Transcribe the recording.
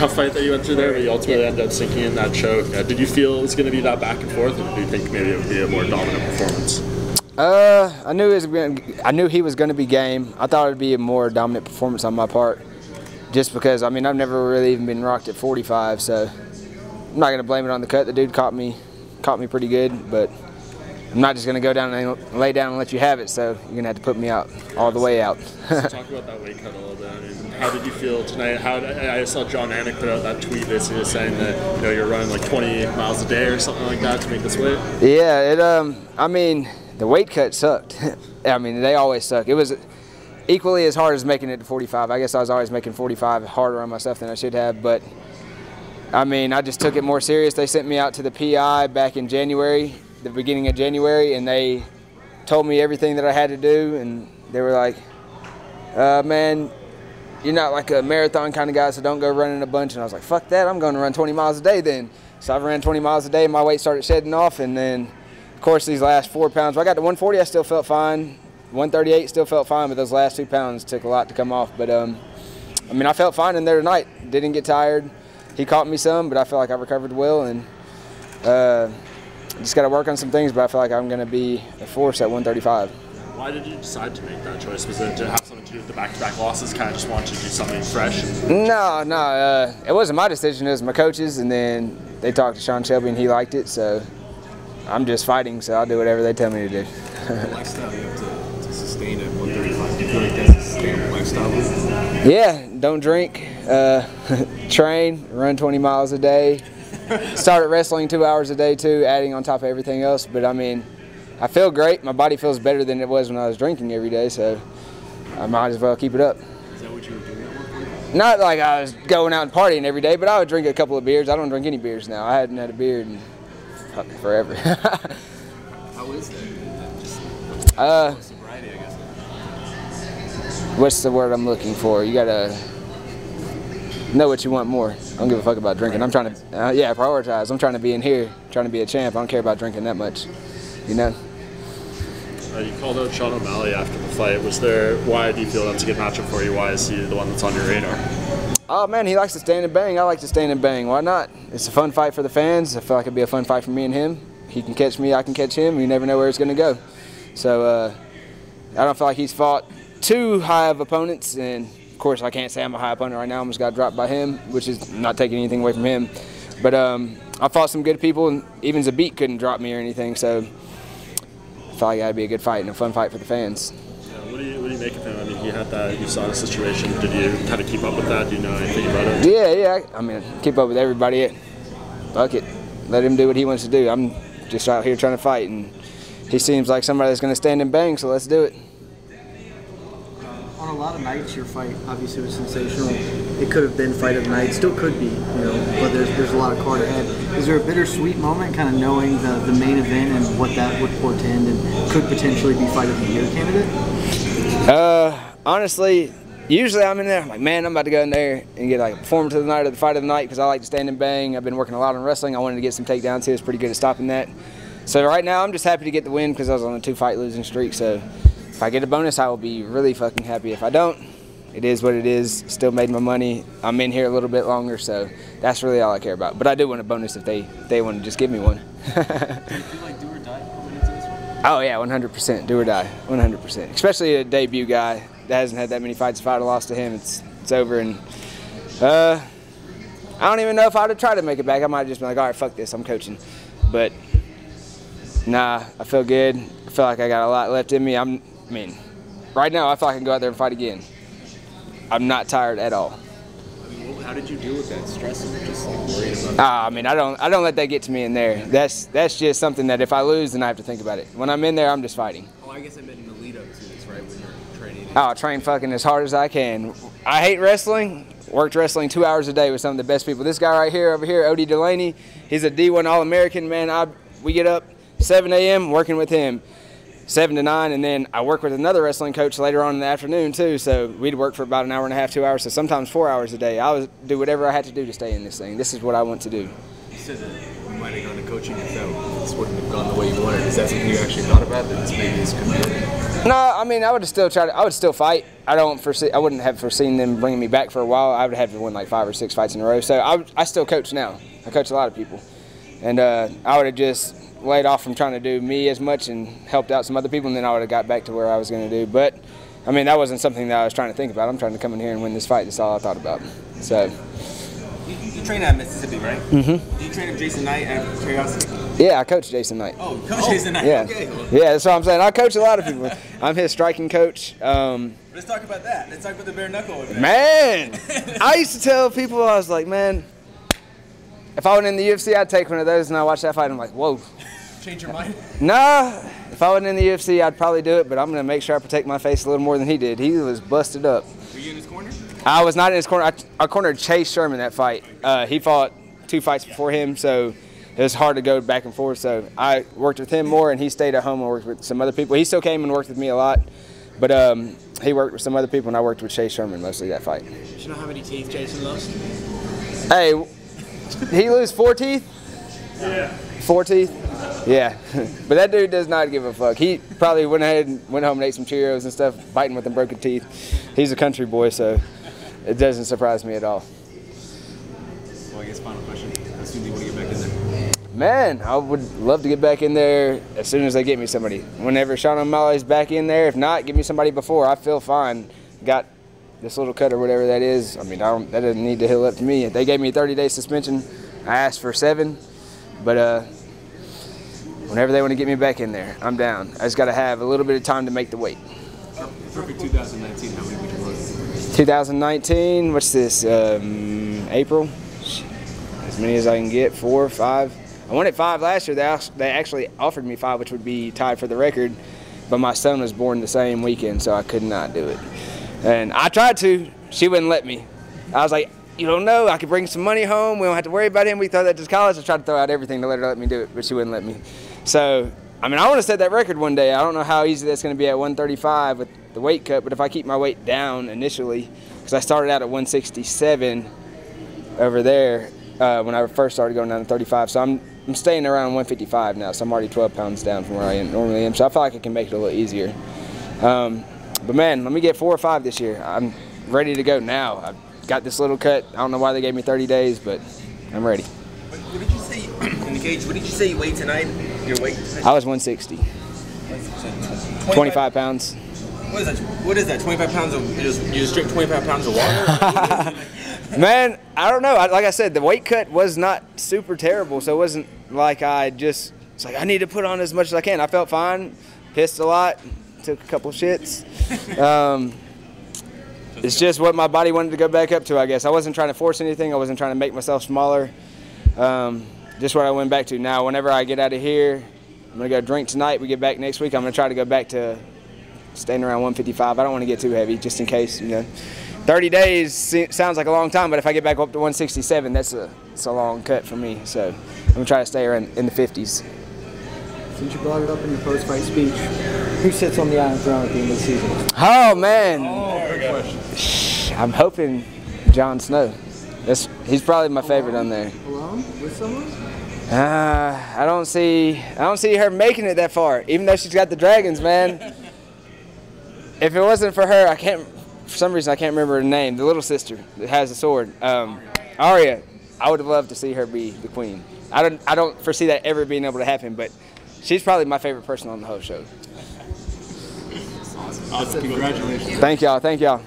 tough fight that you went through there, but you ultimately ended up sinking in that choke. Did you feel it was going to be that back and forth, or do you think maybe it would be a more dominant performance? I knew he was going to be game. I thought it would be a more dominant performance on my part, just because, I mean, I've never really even been rocked at 45, so I'm not going to blame it on the cut. The dude caught me pretty good, but I'm not just going to go down and lay down and let you have it, so you're going to have to put me out, all the way out. So talk about that weight cut a little bit. I mean, how did you feel tonight? I saw John Anik put out that tweet basically saying that you're running like 20 miles a day or something like that to make this weight. Yeah, I mean, the weight cut sucked. I mean, they always suck. It was equally as hard as making it to 45. I guess I was always making 45 harder on myself than I should have, but I mean, I just took it more serious. They sent me out to the PI back in January, the beginning of January, and they told me everything that I had to do, and they were like, man, you're not like a marathon kind of guy, so don't go running a bunch. And I was like, fuck that, I'm going to run 20 miles a day then. So I ran 20 miles a day, and my weight started shedding off, and then, of course, these last 4 pounds, when I got to 140, I still felt fine. 138 still felt fine, but those last 2 pounds took a lot to come off. But, I mean, I felt fine in there tonight. Didn't get tired. He caught me some, but I feel like I recovered well, and just got to work on some things, but I feel like I'm going to be a force at 135. Why did you decide to make that choice? Was it to have something to do with the back-to-back losses, kind of just wanted to do something fresh? No, it wasn't my decision. It was my coach's, and then they talked to Sean Shelby, and he liked it, so I'm just fighting, so I'll do whatever they tell me to do. The lifestyle you have to sustain at 135, do you feel like that's a sustainable lifestyle? Yeah, don't drink, train, run 20 miles a day. Started wrestling 2 hours a day too, adding on top of everything else. But I mean, I feel great. My body feels better than it was when I was drinking every day, so I might as well keep it up. Is that what you were doing at one point? Not like I was going out and partying every day, but I would drink a couple of beers. I don't drink any beers now. I hadn't had a beer in forever. How is that? Just sobriety, I guess. What's the word I'm looking for? You gotta know what you want more. I don't give a fuck about drinking. I'm trying to, prioritize. I'm trying to be in here, trying to be a champ. I don't care about drinking that much, you know? You called out Sean O'Malley after the fight. Why do you feel that's a good matchup for you? Why is he the one that's on your radar? Oh man, he likes to stand and bang. I like to stand and bang. Why not? It's a fun fight for the fans. I feel like it'd be a fun fight for me and him. He can catch me, I can catch him. You never know where it's gonna go. So I don't feel like he's fought too high of opponents, and of course, I can't say I'm a high opponent right now. I almost got dropped by him, which is not taking anything away from him. But I fought some good people, and even Zabit couldn't drop me or anything. So I felt like it'd be a good fight and a fun fight for the fans. Yeah, what do you make of him? I mean, he had that. You saw the situation. Did you kind of keep up with that? Do you know anything about it? Yeah. I mean, keep up with everybody. Fuck it. Let him do what he wants to do. I'm just out here trying to fight, and he seems like somebody that's going to stand and bang. So let's do it. On a lot of nights, your fight obviously was sensational. It could have been fight of the night, still could be, but there's a lot of card ahead. Is there a bittersweet moment, kind of knowing the main event and what that would portend and could potentially be fight of the year candidate? Honestly, usually I'm in there, I'm like, man, I'm about to go in there and get like a performance of the night or the fight of the night because I like to stand and bang. I've been working a lot on wrestling. I wanted to get some takedowns too. It's pretty good at stopping that. So right now, I'm just happy to get the win because I was on a 2-fight losing streak. So if I get a bonus, I will be really fucking happy. If I don't, it is what it is. Still made my money. I'm in here a little bit longer, so that's really all I care about. But I do want a bonus if they want to just give me one. Do you feel like do or die going into this one? Oh yeah, 100%. Do or die, 100%. Especially a debut guy that hasn't had that many fights. If I'd have lost to him, it's over. And I don't even know if I'd have tried to make it back. I might have just been like, all right, fuck this, I'm coaching. But nah, I feel good. I feel like I got a lot left in me. I mean, right now I feel like I can go out there and fight again. I'm not tired at all. I mean, how did you deal with that stress of just like worrying about? I mean, I don't let that get to me in there. That's just something that if I lose, then I have to think about it. When I'm in there, I'm just fighting. Oh, I guess I meant in the lead up to this, right? When you're training. Oh, I train fucking as hard as I can. I hate wrestling. Worked wrestling 2 hours a day with some of the best people. This guy right here, over here, Odie Delaney, he's a D1 All-American, man. We get up 7 a.m. working with him. 7 to 9, and then I work with another wrestling coach later on in the afternoon too, so we'd work for about an hour and a half, 2 hours, so sometimes 4 hours a day. I would do whatever I had to do to stay in this thing. This is what I want to do. You said that you might have gone to coaching if this wouldn't have gone the way you wanted. Is that something you actually thought about, that maybe this could be it? No, I mean, I would still fight. I wouldn't have foreseen them bringing me back for a while. I would have to win like 5 or 6 fights in a row. So I still coach now. I coach a lot of people, and I would have just laid off from trying to do me as much and helped out some other people, and then I would have got back to where I was going to do. But I mean, that wasn't something that I was trying to think about. I'm trying to come in here and win this fight. That's all I thought about. So. You train at Mississippi, right? Mm-hmm. Do you train with Jason Knight at Curiosity? Yeah, I coach Jason Knight. Oh, coach Jason Knight. Yeah. Okay. Yeah, that's what I'm saying. I coach a lot of people. I'm his striking coach. Let's talk about that. Let's talk about the bare knuckle event. Man, I used to tell people, I was like, man, if I went in the UFC, I'd take one of those, and I watched that fight, and I'm like, whoa. Change your mind? Nah, if I wasn't in the UFC, I'd probably do it, but I'm going to make sure I protect my face a little more than he did. He was busted up. Were you in his corner? I was not in his corner. I cornered Chase Sherman that fight. He fought 2 fights before him, so it was hard to go back and forth. So I worked with him more, and he stayed at home and worked with some other people. He still came and worked with me a lot, but he worked with some other people, and I worked with Chase Sherman mostly that fight. Do you know how many teeth Jason lost? Hey, he lose 4 teeth? Yeah. 4 teeth? Yeah. But that dude does not give a fuck. He probably went ahead and went home and ate some Cheerios and stuff, biting with them broken teeth. He's a country boy, so it doesn't surprise me at all. Well, I guess final question. How soon do you want to get back in there? Man, I would love to get back in there as soon as they get me somebody. Whenever Sean O'Malley's back in there, if not, give me somebody before. I feel fine. Got this little cut or whatever that is. I mean, that doesn't need to heal up to me. They gave me a 30-day suspension. I asked for 7, but whenever they want to get me back in there, I'm down. I just got to have a little bit of time to make the weight. Perfect 2019. How many would you want? 2019, what's this, April? As many as I can get, 4 or 5. I wanted 5 last year. They actually offered me 5, which would be tied for the record, but my son was born the same weekend, so I could not do it. And I tried to. She wouldn't let me. I was like, you don't know, I could bring some money home. We don't have to worry about him. We throw that to college. I tried to throw out everything to let her let me do it, but she wouldn't let me. So, I mean, I want to set that record one day. I don't know how easy that's going to be at 135 with the weight cut, but if I keep my weight down initially, because I started out at 167 over there when I first started going down to 35, so I'm staying around 155 now, so I'm already 12 pounds down from where I normally am, so I feel like I can make it a little easier. But man, let me get 4 or 5 this year. I'm ready to go now. I've got this little cut. I don't know why they gave me 30 days, but I'm ready. What did you say in the cage? What did you say you weighed tonight? Your weight tonight? I was 160. 25 pounds. What is that? 25 pounds of you just drink 25 pounds of water? Man, I don't know. Like I said, the weight cut was not super terrible, so it wasn't like it's like I need to put on as much as I can. I felt fine, pissed a lot, took a couple shits. It's just what my body wanted to go back up to, I guess. I wasn't trying to force anything. I wasn't trying to make myself smaller. Just what I went back to. Now, whenever I get out of here, I'm going to go drink tonight. We get back next week. I'm going to try to go back to staying around 155. I don't want to get too heavy, just in case, 30 days sounds like a long time, but if I get back up to 167, it's a long cut for me. So I'm going to try to stay around in the 50s. Since you brought it up in your post-fight speech, who sits on the Iron Throne at the end of the season? Oh, man. Good question. I'm hoping Jon Snow. He's probably my favorite on there. Alone? With someone? I don't see her making it that far, even though she's got the dragons, man. If it wasn't for her, for some reason I can't remember her name, the little sister that has the sword. Arya. I would have loved to see her be the queen. I don't foresee that ever being able to happen, but she's probably my favorite person on the whole show. Awesome. Congratulations. Thank y'all.